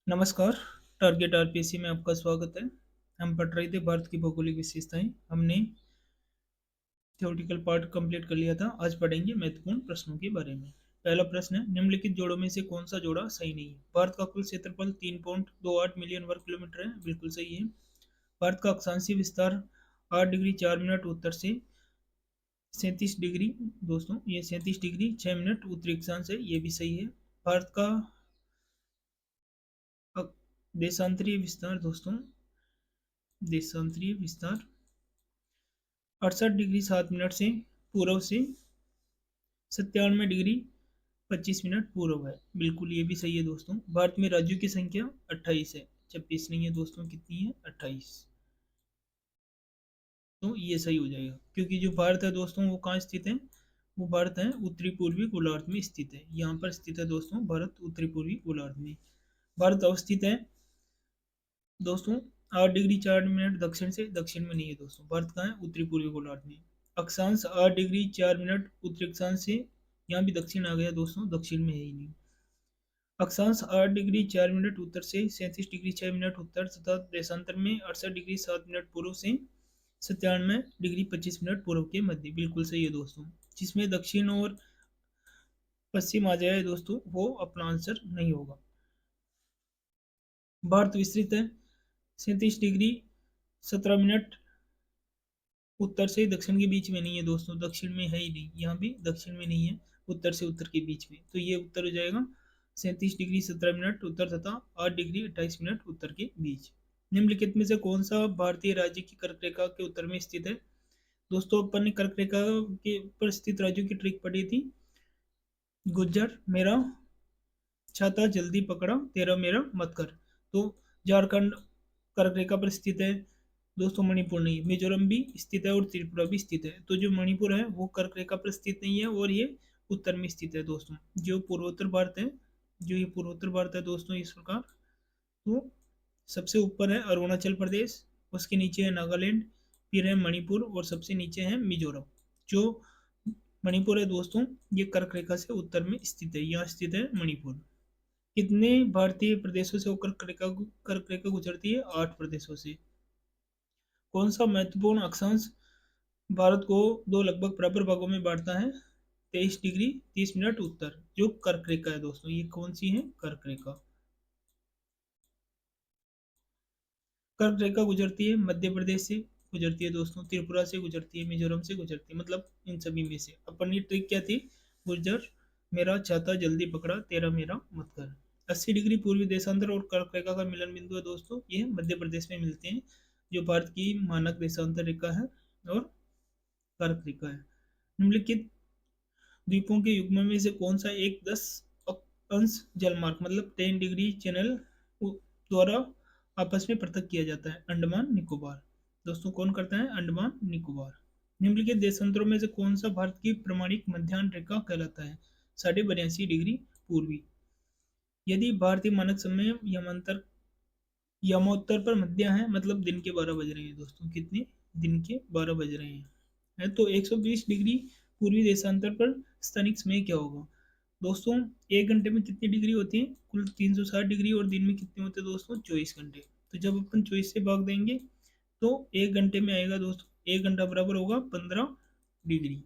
नमस्कार। Target RPC में आपका स्वागत है। हम पढ़ रहे थे भारत की भौगोलिक विशेषताएं। हमने थ्योरेटिकल पार्ट कंप्लीट कर लिया था। आज पढ़ेंगे महत्वपूर्ण प्रश्नों के बारे में। पहला प्रश्न है, निम्नलिखित जोड़ों में से कौन सा जोड़ा सही नहीं है? भारत का कुल क्षेत्रफल 3.28 मिलियन वर्ग किलोमीटर है, बिल्कुल सही है। भारत का अक्षांशीय विस्तार 8 डिग्री 4 मिनट उत्तर से 37 डिग्री, दोस्तों ये 37 डिग्री 6 मिनट उत्तरी अक्षांश है, ये भी सही है। भारत का देशांतरीय विस्तार, दोस्तों देशांतरीय विस्तार 68 डिग्री 7 मिनट से पूर्व से 97 डिग्री 25 मिनट पूर्व है, बिल्कुल ये भी सही है दोस्तों। भारत में राज्यों की संख्या 28 है, 26 नहीं है दोस्तों, कितनी है? 28। तो ये सही हो जाएगा, क्योंकि जो भारत है दोस्तों वो कहाँ स्थित है? वो भारत है उत्तरी पूर्वी गोलार्ध में स्थित है, यहाँ पर स्थित है दोस्तों भारत उत्तरी पूर्वी गोलार्ध में। भारत अवस्थित है दोस्तों 8 डिग्री 4 मिनट दक्षिण से, दक्षिण में नहीं है दोस्तों। भारत कहाँ है? उत्तरी पूर्वी गोलार्ध में। अक्षांश 8 डिग्री 4 मिनट उत्तरी अक्षांश से, यहाँ भी दक्षिण आ गया दोस्तों, दक्षिण में है ही नहीं। अक्षांश 8 डिग्री 4 मिनट उत्तर से 37 डिग्री 6 मिनट उत्तर तथा देशांतर में 68 डिग्री 7 मिनट पूर्व से 97 डिग्री 25 मिनट पूर्व के मध्य, बिल्कुल सही है दोस्तों। जिसमें दक्षिण और पश्चिम आ जाए दोस्तों, वो अपना आंसर नहीं होगा। भारत विस्तृत है 37 डिग्री 17 मिनट उत्तर से दक्षिण के बीच में नहीं है दोस्तों, दक्षिण में है ही नहीं, यहाँ भी दक्षिण में नहीं है, उत्तर से उत्तर के बीच में, तो ये उत्तर हो जाएगा 37 डिग्री 17 मिनट उत्तर तथा 8 डिग्री 28 मिनट उत्तर के बीच। निम्नलिखित में से कौन सा भारतीय राज्य की कर्क रेखा के उत्तर में स्थित है? दोस्तों अपन ने कर्क रेखा के पर स्थित राज्यों की ट्रिक पढ़ी थी। गुज्जर मेरा छाता जल्दी पकड़ा, तेरा मेरा मत कर। तो झारखंड कर्क रेखा पर स्थित है दोस्तों, मणिपुर नहीं। मिजोरम भी स्थित है और त्रिपुरा भी स्थित है। तो जो मणिपुर है वो कर्क रेखा पर स्थित नहीं है और ये उत्तर में स्थित है दोस्तों। जो पूर्वोत्तर भारत है, जो ये पूर्वोत्तर भारत है दोस्तों इस प्रकार, तो सबसे ऊपर है अरुणाचल प्रदेश, उसके नीचे है नागालैंड, फिर है मणिपुर और सबसे नीचे है मिजोरम। जो मणिपुर है दोस्तों, ये कर्क रेखा से उत्तर में स्थित है, यहाँ स्थित है मणिपुर। कितने भारतीय प्रदेशों से होकर कर्क रेखा गुजरती है? 8 प्रदेशों से। कौन सा महत्वपूर्ण अक्षांश भारत को दो लगभग बराबर भागों में बांटता है? 23 डिग्री 30 मिनट उत्तर, जो कर्क रेखा है दोस्तों, ये कौन सी है? कर्क रेखा। कर्क रेखा गुजरती है मध्य प्रदेश से, गुजरती है दोस्तों त्रिपुरा से, गुजरती है मिजोरम से, गुजरती है, मतलब इन सभी में से। अपन की ट्रिक क्या थी? गुर्जर मेरा छाता जल्दी पकड़ा, तेरा मेरा मत कर। 80 डिग्री पूर्वी देशांतर और कर्क रेखा का मिलन बिंदु है दोस्तों, ये मध्य प्रदेश में मिलते हैं, जो भारत की मानक देशांतर रेखा है और कर्क रेखा है। निम्नलिखित द्वीपों के युग्म में से कौन सा एक 10 अंश जलमार्ग मतलब 10 डिग्री चैनल द्वारा आपस में पृथक किया जाता है? अंडमान निकोबार। दोस्तों कौन करता है? अंडमान निकोबार। निम्नलिखित देशांतरों में से कौन सा भारत की प्रमाणिक मध्याह्न रेखा कहलाता है? 82.5 डिग्री पूर्वी। यदि भारतीय मानक समय यमांतर यमोत्तर पर मध्य है, मतलब दिन के 12 बज रहे हैं दोस्तों, कितने? दिन के 12 बज रहे हैं, है तो 120 डिग्री पूर्वी देशांतर पर स्थानिक समय क्या होगा? दोस्तों 1 घंटे में कितनी डिग्री होती है? कुल 360 डिग्री, और दिन में कितने होते हैं दोस्तों? 24 घंटे। तो जब अपन 24 से भाग देंगे तो 1 घंटे में आएगा दोस्तों, 1 घंटा बराबर होगा 15 डिग्री।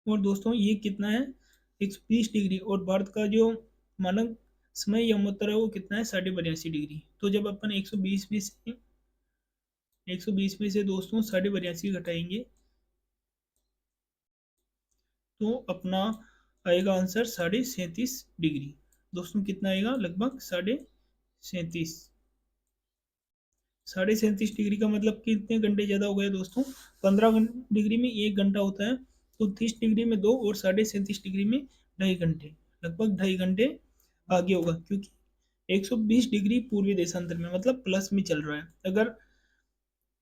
और दोस्तों ये कितना है? 120 डिग्री। और भारत का जो मानक समय यमोत्तर है वो कितना है? 82.5 डिग्री। तो जब अपन 120 में से दोस्तों 82.5 घटाएंगे तो अपना आएगा आंसर 37.5 डिग्री। दोस्तों कितना आएगा? लगभग 37.5। 37.5 डिग्री का मतलब कितने घंटे ज़्यादा हो गए दोस्तों? 15 डिग्री में 1 घंटा होता है, तो 30 डिग्री में 2 और 37.5 डिग्री में 2.5 घंटे, लगभग 2.5 घंटे आगे होगा, क्योंकि 120 डिग्री पूर्वी देशांतर में मतलब प्लस में चल रहा है। अगर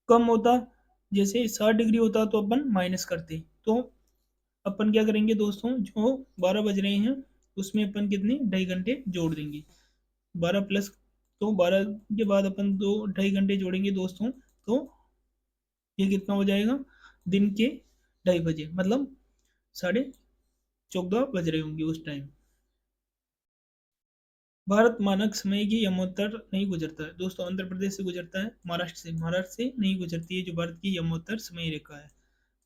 कम होता, जैसे 60 डिग्री होता, तो अपन माइनस करते। तो अपन क्या करेंगे दोस्तों, जो 12 बज रहे हैं उसमें अपन कितने 2.5 घंटे जोड़ देंगे। 12 प्लस, तो 12 के बाद अपन 2 2.5 घंटे जोड़ेंगे दोस्तों, तो ये कितना हो जाएगा? दिन के 2:30 बजे, मतलब 14:30 बज रहे होंगे उस टाइम। भारत मानक समय की यमोत्तर नहीं गुजरता है दोस्तों। आंध्र प्रदेश से गुजरता है, महाराष्ट्र से नहीं गुजरती है जो भारत की यमोत्तर समय रेखा है।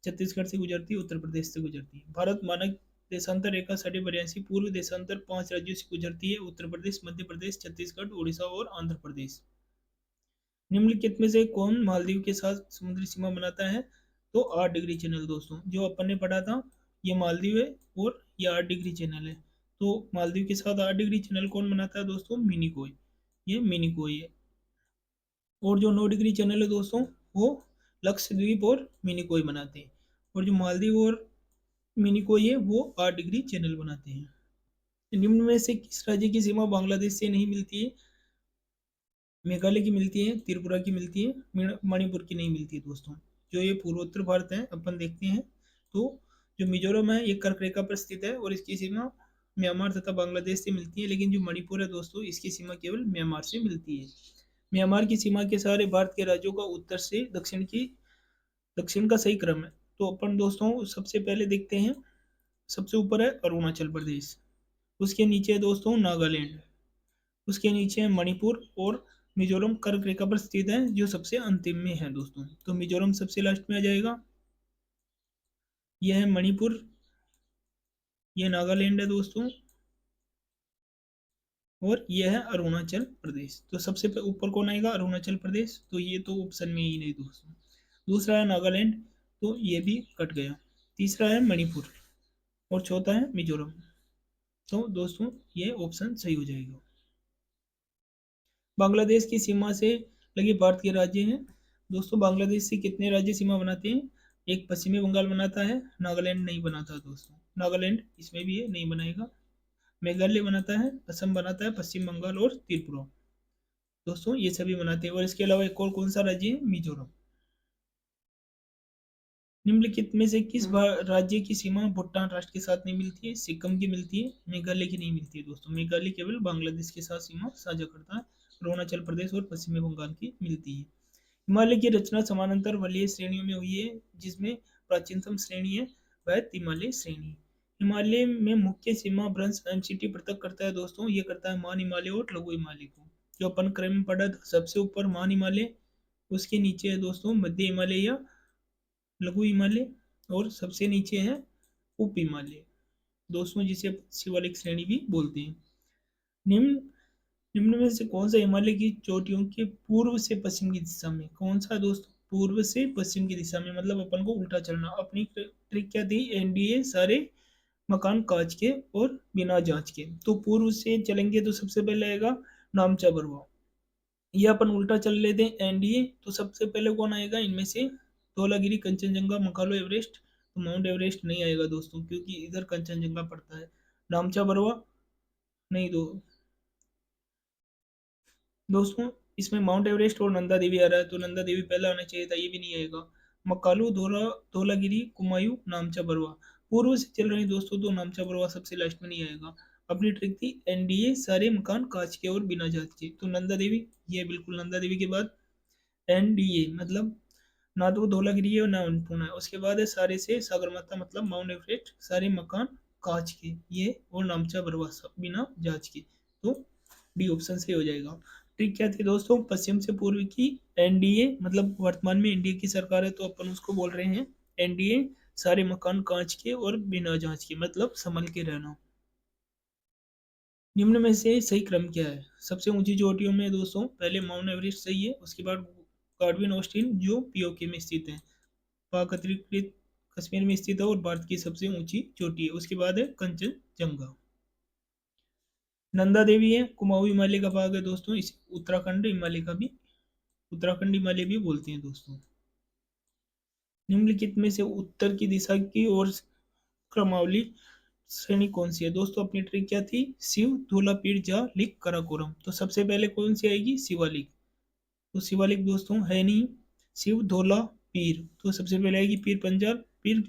छत्तीसगढ़ से गुजरती है, उत्तर प्रदेश से गुजरती है। भारत मानक देशांतर रेखा 82 पूर्व देशांतर 5 राज्यों से गुजरती है, उत्तर प्रदेश, मध्य प्रदेश, छत्तीसगढ़, उड़ीसा और आंध्र प्रदेश। निम्नलिखित में से कौन मालदीव के साथ समुद्री सीमा बनाता है? तो 8 डिग्री चैनल दोस्तों, जो अपन ने पढ़ा था, ये मालदीव है और ये 8 डिग्री चैनल है। तो मालदीव के साथ 8 डिग्री चैनल कौन बनाता है दोस्तों? मिनिकोय। ये मिनिकोय है। और जो 9 डिग्री चैनल है दोस्तों, वो लक्षद्वीप और मिनिकोय बनाते हैं। और जो मालदीव और मिनिकोय है वो 8 डिग्री चैनल बनाते हैं। निम्न में से किस राज्य की सीमा बांग्लादेश से नहीं मिलती है? मेघालय की मिलती है, त्रिपुरा की मिलती है, मणिपुर की नहीं मिलती है दोस्तों। जो ये पूर्वोत्तर भारत है अपन देखते हैं, तो जो मिजोरम है ये कर्क रेखा पर स्थित है और इसकी सीमा म्यांमार तथा बांग्लादेश से मिलती है, लेकिन जो मणिपुर है दोस्तों इसकी सीमा केवल म्यांमार से मिलती है। म्यांमार की सीमा के सारे भारत के राज्यों का उत्तर से दक्षिण का सही क्रम है। तो अपन दोस्तों सबसे पहले देखते हैं, सबसे ऊपर है अरुणाचल प्रदेश, उसके नीचे है दोस्तों नागालैंड, उसके नीचे है मणिपुर और मिजोरम कर्क रेखा पर स्थित है जो सबसे अंतिम में है दोस्तों। तो मिजोरम सबसे लास्ट में आ जाएगा, यह है मणिपुर, यह नागालैंड है दोस्तों, और यह है अरुणाचल प्रदेश। तो सबसे ऊपर कौन आएगा? अरुणाचल प्रदेश। तो ये तो ऑप्शन में ही नहीं दोस्तों। दूसरा है नागालैंड, तो ये भी कट गया। तीसरा है मणिपुर और चौथा है मिजोरम। तो दोस्तों ये ऑप्शन सही हो जाएगा। बांग्लादेश की सीमा से लगे भारत के राज्य हैं दोस्तों। बांग्लादेश से कितने राज्य सीमा बनाते हैं? एक पश्चिमी बंगाल बनाता है, नागालैंड नहीं बनाता दोस्तों। नागालैंड इसमें भी है, नहीं बनाएगा। मेघालय बनाता है, असम बनाता है, पश्चिम बंगाल और त्रिपुरा दोस्तों ये सभी बनाते हैं। और इसके अलावा एक और कौन सा राज्य है? मिजोरम। निम्नलिखित में से किस राज्य की सीमा भूटान राष्ट्र के साथ नहीं मिलती है? सिक्किम की मिलती है, मेघालय की नहीं मिलती है दोस्तों। मेघालय केवल बांग्लादेश के साथ सीमा साझा करता है। अरुणाचल प्रदेश और पश्चिमी बंगाल की मिलती है। हिमालय की रचना समानांतर वलय श्रेणियों में हुई है, जिसमें प्राचीनतम श्रेणी है वह हिमालय श्रेणी। हिमालय में मुख्य सीमा भ्रंश एमसीटी पृथक करता है दोस्तों। ये करता है मान हिमालय और लघु हिमालय को। जो अपन क्रम में पढ़ा था, सबसे ऊपर मान हिमालय, उसके नीचे है दोस्तों मध्य हिमालय या लघु हिमालय, और सबसे नीचे है उप हिमालय दोस्तों, जिसे शिवालिक श्रेणी भी बोलते हैं। निम्न निम्न में से कौन सा हिमालय की चोटियों के पूर्व से पश्चिम की दिशा में? कौन सा दोस्तों? पूर्व से पश्चिम की दिशा में, मतलब अपन को उल्टा चलना। अपनी ट्रिक क्या थी? एनडीए सारे मकान कांच के और बिना जांच के। तो पूर्व से चलेंगे तो सबसे पहले आएगा नामचा बरवा। ये अपन उल्टा चल लेते हैं एनडीए, तो सबसे पहले कौन आएगा इनमें से? धौलागिरी, कंचनजंगा, मकालो, एवरेस्ट। तो माउंट एवरेस्ट नहीं आएगा दोस्तों, क्योंकि इधर कंचनजंगा पड़ता है। नामचा बरवा नहीं दो दोस्तों, इसमें माउंट एवरेस्ट और नंदा देवी आ रहा है, तो नंदा देवी पहले आना चाहिए था, ये भी नहीं आएगा। मकालू, धौलागिरी, कुमायूं, नामचा बरवा पूर्व से चल रहे हैं दोस्तों, तो नामचा बरवा सबसे लास्ट में नहीं आएगा। अपनी ट्रिक थी एनडीए सारे मकान कांच के और बिना जांच के। तो नंदा देवी, ये बिल्कुल नंदा देवी के बाद एनडीए, मतलब ना तो धौलागिरी है और ना अन्नपूर्णा है। उसके बाद है सारे से सागरमाथा, मतलब माउंट एवरेस्ट सारे मकान कांच के, ये और नामचा बरवा सब बिना जांच के। तो डी ऑप्शन से हो जाएगा। ट्रिक क्या थी दोस्तों? पश्चिम से पूर्व की एनडीए, मतलब वर्तमान में एनडीए की सरकार है, तो अपन उसको बोल रहे हैं एनडीए सारे मकान कांच के और बिना जांच के, मतलब संभल के रहना। निम्न में से सही क्रम क्या है? सबसे ऊंची चोटियों में दोस्तों पहले माउंट एवरेस्ट सही है, उसके बाद कार्बिन ऑस्टिन जो पीओके में स्थित है, पाक अतिरिक्त कश्मीर में स्थित है और भारत की सबसे ऊंची चोटी है। उसके बाद है कंचनजंगा। नंदा देवी है, कुमाऊं हिमालय का भाग है दोस्तों, इस उत्तराखंड हिमालय का भी, उत्तराखंड हिमालय भी बोलते हैं दोस्तों। निम्नलिखित में से उत्तर की दिशा की ओर क्रमावली श्रेणी कौन सी है दोस्तों? अपनी ट्रिक क्या थी? शिव, धूलापीठ, जा, लिक, कराकोरम। तो सबसे पहले कौन सी आएगी? शिवालिक। तो शिवालिक दोस्तों है नहीं। शिव, धौला, पीर, तो सबसे पहले आएगी पीर पंजाल, पीर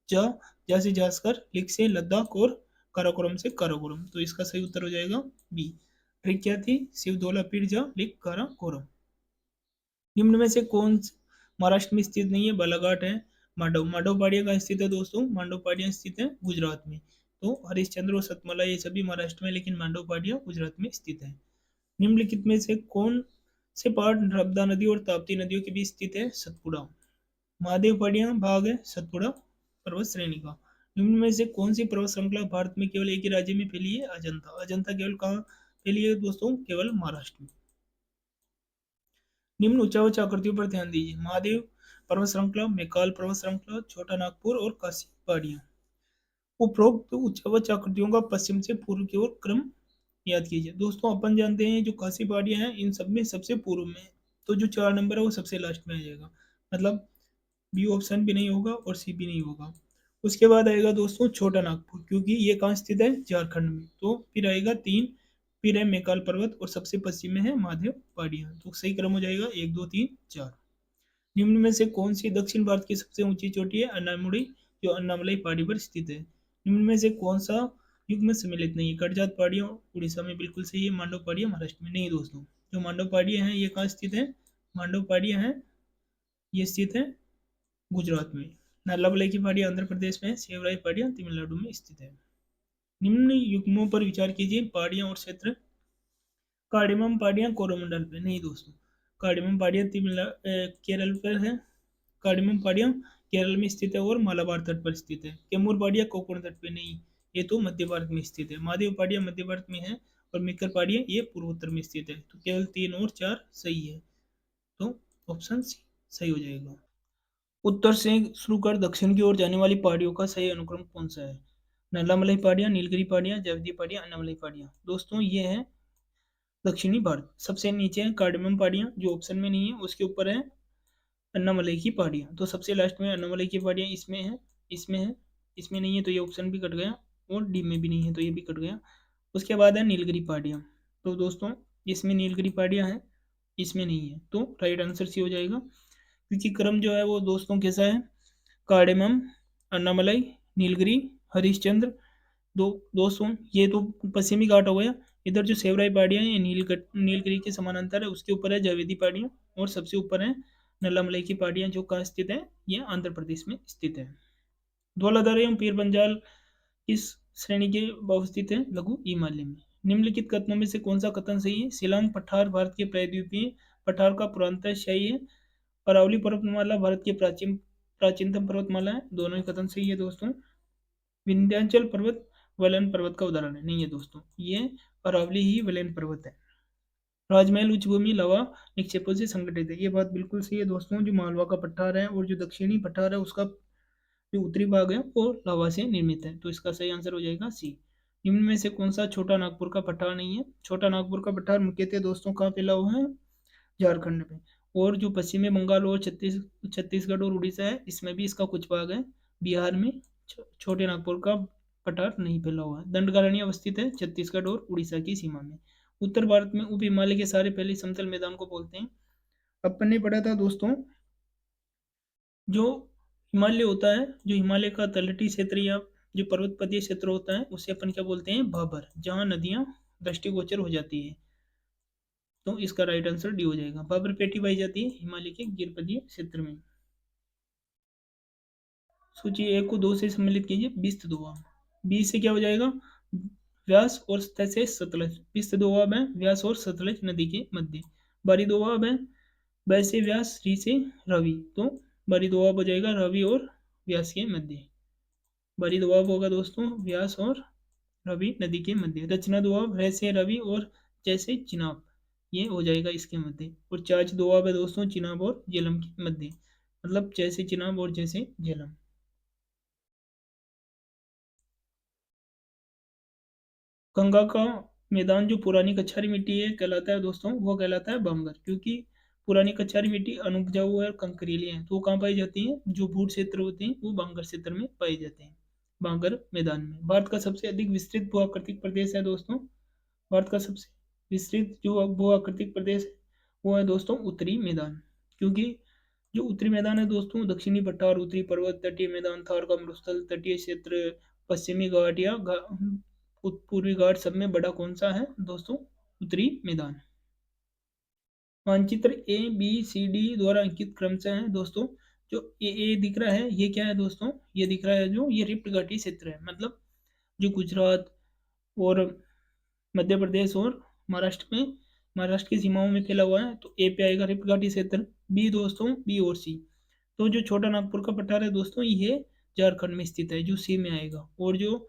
जा, जा से जास्कर, लिख से लद्दाख और काराकोरम से काराकोरम। तो इसका सही उत्तर हो जाएगा बी। ट्रिक क्या थी? शिव, धौला, पीर, जा, लिख, काराकोरम। निम्न में से कौन महाराष्ट्र में स्थित नहीं है? बालाघाट है। मांडव, मांडव पहाड़ियाँ कहाँ स्थित है दोस्तों? मांडव पहाड़ियाँ स्थित है गुजरात में। तो हरिश्चंद्र और सतमाला ये सभी महाराष्ट्र में, लेकिन मांडव पहाड़ियाँ गुजरात में स्थित है। निम्नलिखित में से कौन से पहाड़ नर्मदा नदी और ताप्ती नदियों के बीच स्थित है? सतपुड़ा। महादेव पहाड़ियाँ भाग है सतपुड़ा पर्वत श्रेणी का। निम्न में से कौन सी पर्वत श्रृंखला भारत में केवल एक ही राज्य में फैली है? अजंता। अजंता केवल कहाँ फैली है दोस्तों? केवल महाराष्ट्र में। निम्न उच्च उच्च आकृतियों पर ध्यान दीजिए। महादेव पर्वत श्रृंखला, मैकाल पर्वत श्रृंखला, छोटा नागपुर और काशी पहाड़ियाँ। उपरोक्त उच्च आकृतियों का पश्चिम से पूर्व की ओर क्रम याद कीजिए। दोस्तों अपन जानते हैं जो काशी पहाड़ियाँ हैं इन सब में सबसे पूर्व में है, तो जो 4 नंबर है वो सबसे लास्ट में आ जाएगा। मतलब बी ऑप्शन भी नहीं होगा और सी भी नहीं होगा। उसके बाद आएगा दोस्तों छोटा नागपुर, क्योंकि ये कहाँ स्थित है? झारखंड में। तो फिर आएगा 3, फिर है मैकाल पर्वत और सबसे पश्चिम में है महादेव पहाड़ियाँ। तो सही क्रम हो जाएगा 1 2 3 4। निम्न में से कौन सी दक्षिण भारत की सबसे ऊंची चोटी है? अन्नामुड़ी, जो अन्नामलाई पहाड़ी पर स्थित है। निम्न में से कौन सा युग में सम्मिलित नहीं है? कटजात पहाड़ियाँ उड़ीसा में बिल्कुल सही है। मांडव पहाड़ियाँ महाराष्ट्र में नहीं दोस्तों। जो मांडव पहाड़ियाँ हैं ये कहाँ स्थित है? मांडव पहाड़ियाँ हैं ये स्थित है गुजरात में। नालाबलाई की पहाड़ियाँ आंध्र प्रदेश में है। सेवराई पहाड़ियाँ तमिलनाडु में स्थित है। निम्न युग्मों पर विचार कीजिए। पहाड़ियाँ और क्षेत्र। कार्डेमम पहाड़ियाँ कोरोमंडल पे नहीं दोस्तों। कार्डेमम पहाड़ियाँ केरल पर है। कार्डेमम पहाड़ियाँ केरल में स्थित है और मालाबार तट पर स्थित है। कैमूर पहाड़ियाँ कोकण तट पे नहीं, ये तो मध्य भारत में स्थित है। महादेव पहाड़ियाँ मध्य भारत में है और मेकर पहाड़ियाँ ये पूर्वोत्तर में स्थित है। तो केवल 3 और 4 सही है। तो ऑप्शन सी सही हो जाएगा। उत्तर से शुरू कर दक्षिण की ओर जाने वाली पहाड़ियों का सही अनुक्रम कौन सा है? नल्लामलाई पहाड़ियाँ, नीलगिरी पहाड़ियाँ, जयवती पहाड़ियाँ, अन्नामलाई पहाड़ियाँ। दोस्तों ये है दक्षिणी भारत। सबसे नीचे है कार्डेमम पहाड़ियाँ जो ऑप्शन में नहीं है, उसके ऊपर है अन्नामलाई की पहाड़ियाँ। तो सबसे लास्ट में अन्नामलाई की पहाड़ियाँ इसमें है, इसमें है, इसमें नहीं है तो ये ऑप्शन भी कट गया और डी में भी नहीं है तो ये भी कट गया। उसके बाद है नीलगिरी पहाड़ियाँ। तो दोस्तों इसमें नीलगिरी पहाड़ियाँ हैं, इसमें नहीं है, तो राइट आंसर सी हो जाएगा। क्योंकि क्रम जो है वो दोस्तों कैसा है? कार्डेमम, अन्नामलाई, नीलगिरी, हरिश्चंद्र। दो दोस्तों ये तो पश्चिमी घाट हो गया। इधर जो सेवराई पहाड़ियाँ हैं ये नीलगिरी के समानांतर है। उसके ऊपर है जवेदी पहाड़ियाँ और सबसे ऊपर है नल्लामलाई की पहाड़ियाँ जो कहाँ स्थित है? ये आंध्र प्रदेश में स्थित है। धौलाधार एवं पीर पंजाल किस श्रेणी के अवस्थित है? लघु हिमालय में। निम्नलिखित कथनों में से कौन सा कथन सही है? शिलांग पठार भारत के प्रायद्वीपीय पठार का पुरातनतम शाही है। अरावली पर्वतमाला भारत की प्राचीनतम पर्वतमाला है। दोनों ही कथन सही है दोस्तों। विंध्याचल पर्वत वलन पर्वत का उदाहरण है। नहीं है दोस्तों, ये अरावली ही वलन पर्वत है। राजमहल उच्च भूमि लवा निक्षेपों से संगठित है। ये बात बिल्कुल सही है दोस्तों। जो मालवा का पठार है और जो दक्षिणी पठार है उसका जो उत्तरी भाग है वो लावा से निर्मित है। तो इसका सही आंसर हो जाएगा सी। निम्न में से कौन सा छोटा नागपुर का पठार नहीं है? छोटा नागपुर का पठार मुख्यतः दोस्तों कहाँ फैला हुआ है? झारखंड में। और जो पश्चिमी बंगाल और छत्तीसगढ़ और उड़ीसा है इसमें भी इसका कुछ भाग है। बिहार में छोटे नागपुर का पठार नहीं फैला हुआ है। दंडकारण्य अवस्थित है छत्तीसगढ़ और उड़ीसा की सीमा में। उत्तर भारत में उप हिमालय के सारे पहले समतल मैदान को बोलते हैं। अपन ने पढ़ा था दोस्तों जो हिमालय होता है, जो हिमालय का तलहटी क्षेत्र या जो पर्वतपतीय क्षेत्र होता है उसे अपन क्या बोलते हैं? भाबर, जहाँ नदियाँ दृष्टिगोचर हो जाती है। तो इसका राइट आंसर डी हो जाएगा। भाबर पेटी पाई जाती है हिमालय के गिरपदीय क्षेत्र में। सूची ए को 2 से सम्मिलित कीजिए। बिस्त दोआब, बी से क्या हो जाएगा? व्यास और स से सतलज। बिस्त दोआब है व्यास और सतलज नदी के मध्य। बारी दोआब है बै से व्यास, री से रवि। तो बारी दोआब हो जाएगा रवि और व्यास के मध्य। बारी दोआब होगा दोस्तों व्यास और रवि नदी के मध्य। रचना दोआब रे से रवि और जैसे चिनाब, ये हो जाएगा इसके मध्य। और चाच दोआब है दोस्तों चिनाब और झेलम के मध्य। मतलब जैसे चिनाब और जैसे झेलम। गंगा का मैदान जो पुरानी कछारी मिट्टी है कहलाता है दोस्तों, वो कहलाता है बांगर। क्योंकि पुरानी कछारी मिट्टी अनुपजाऊ है और कंकरीली है, तो वो कहाँ पाई जाती है? जो भूट क्षेत्र होते हैं वो बांगर क्षेत्र में पाए जाते हैं। बांगर मैदान में। भारत का सबसे अधिक विस्तृत भू आकृतिक प्रदेश है दोस्तों। भारत का सबसे विस्तृत जो भू आकृतिक प्रदेश है वो है दोस्तों उत्तरी मैदान। क्योंकि जो उत्तरी मैदान है दोस्तों दक्षिणी पठार, उत्तरी पर्वत, तटीय मैदान, थार का मरुस्थल, तटीय क्षेत्र, पश्चिमी घाट या पूर्वी घाट, सब में बड़ा कौन सा है दोस्तों? उत्तरी मैदान। मानचित्र ए बी सी डी द्वारा अंकित क्रम से है दोस्तों। जो ए दिख रहा है ये क्या है दोस्तों? ये दिख रहा है जो ये रिफ्ट घाटी क्षेत्र है। मतलब जो गुजरात और मध्य प्रदेश और महाराष्ट्र की सीमाओं में फैला हुआ है। तो ए पे आएगा रिफ्ट घाटी क्षेत्र। बी दोस्तों, बी और सी। तो जो छोटा नागपुर का पठार है दोस्तों, ये झारखंड में स्थित है, जो सी में आएगा। और जो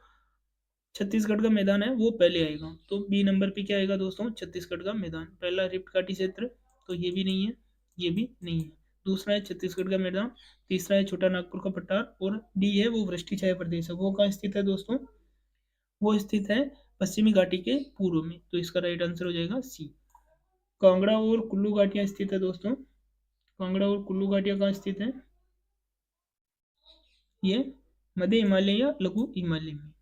छत्तीसगढ़ का मैदान है वो पहले आएगा। तो बी नंबर पे क्या आएगा दोस्तों, छत्तीसगढ़ का मैदान। पहला रिफ्ट घाटी क्षेत्र, तो ये भी नहीं है, ये भी नहीं है। दूसरा है छत्तीसगढ़ का मैदान। तीसरा है छोटा नागपुर का पठार। और डी है वो वृष्टि छाया प्रदेश है। वो कहाँ स्थित है दोस्तों, वो स्थित है पश्चिमी घाटी के पूर्व में। तो इसका राइट आंसर हो जाएगा सी। कांगड़ा और कुल्लू घाटियां स्थित है दोस्तों। कांगड़ा और कुल्लू घाटियां कहाँ स्थित है, ये मध्य हिमालय या लघु हिमालय में।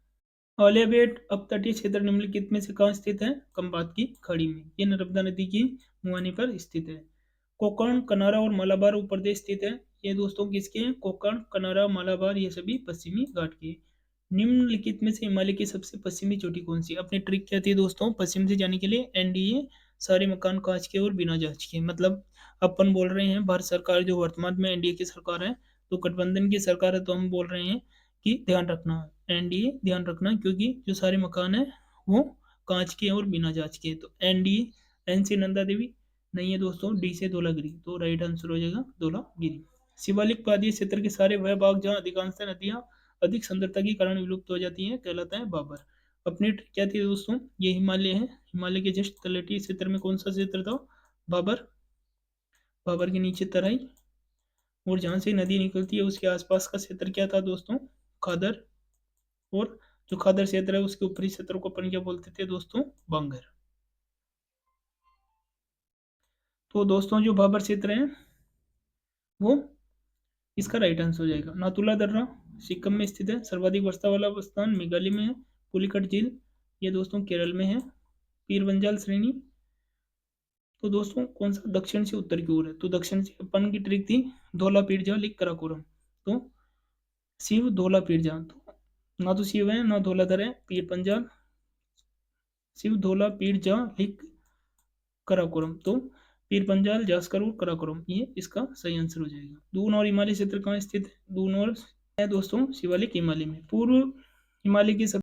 औलिया अपतटीय क्षेत्र निम्नलिखित में से कहाँ स्थित है, खंबात की खाड़ी में। ये नर्मदा नदी की मुहाने पर स्थित है। कोकण, कनारा और मालाबार उपप्रदेश स्थित है। ये दोस्तों किसके हैं, कोकण, कनारा, मालाबार, ये सभी पश्चिमी घाट के। निम्नलिखित में से हिमालय की सबसे पश्चिमी चोटी कौन सी। अपनी ट्रिक क्या थी दोस्तों, पश्चिम से जाने के लिए एनडीए सारे मकान कांच के और बिना जांच के। मतलब अपन बोल रहे हैं भारत सरकार जो वर्तमान में एनडीए की सरकार है, तो गठबंधन की सरकार है, तो हम बोल रहे हैं कि ध्यान रखना, एनडीए ध्यान रखना, क्योंकि जो सारे मकान है वो कांच के और बिना जांच के। तो एनडीए, एन से नंदा देवी नहीं है दोस्तों, डी से धौलागिरी। तो राइट आंसर हो जाएगा धौलागिरी। शिवालिक पादीय क्षेत्र के सारे वह भाग जहाँ अधिकांश नदियां अधिक सांद्रता के कारण विलुप्त हो जाती हैं कहलाता है बाबर। अपनी ट्रिक क्या थी दोस्तों, ये हिमालय है, हिमालय के जस्ट तलहटी क्षेत्र में कौन सा क्षेत्र था, बाबर। बाबर के नीचे तराई, और जहाँ से नदी निकलती है उसके आसपास का क्षेत्र क्या था दोस्तों, खादर। और जो खादर क्षेत्र है उसके ऊपरी क्षेत्र को अपन क्या बोलते थे दोस्तों, बांगर। तो दोस्तों जो बाबर क्षेत्र है वो इसका राइट आंसर हो जाएगा। नाथुला दर्रा सिक्किम में स्थित है। सर्वाधिक वर्षा वाला स्थान मेघालय में है। पुलिकट झील ये दोस्तों केरल में है। पीरबंजाल श्रेणी, तो दोस्तों कौन सा दक्षिण से उत्तर की ओर है, तो दक्षिण से अपन की ट्रिक थी धौला पीरजा लिख कराकोरम। तो शिव धौला पीरजा, तो ना तो शिव है ना धौलाधर है, पीर पंजाल, शिव धौला पीरजा लिख कराकोरम। तो पीर पंजाल, जास्कर और कराकोरम, ये इसका सही आंसर हो जाएगा। दून और हिमालय क्षेत्र कहाँ स्थित है, दून और है दोस्तों शिवालिक हिमालय में। पूर्व हिमालय की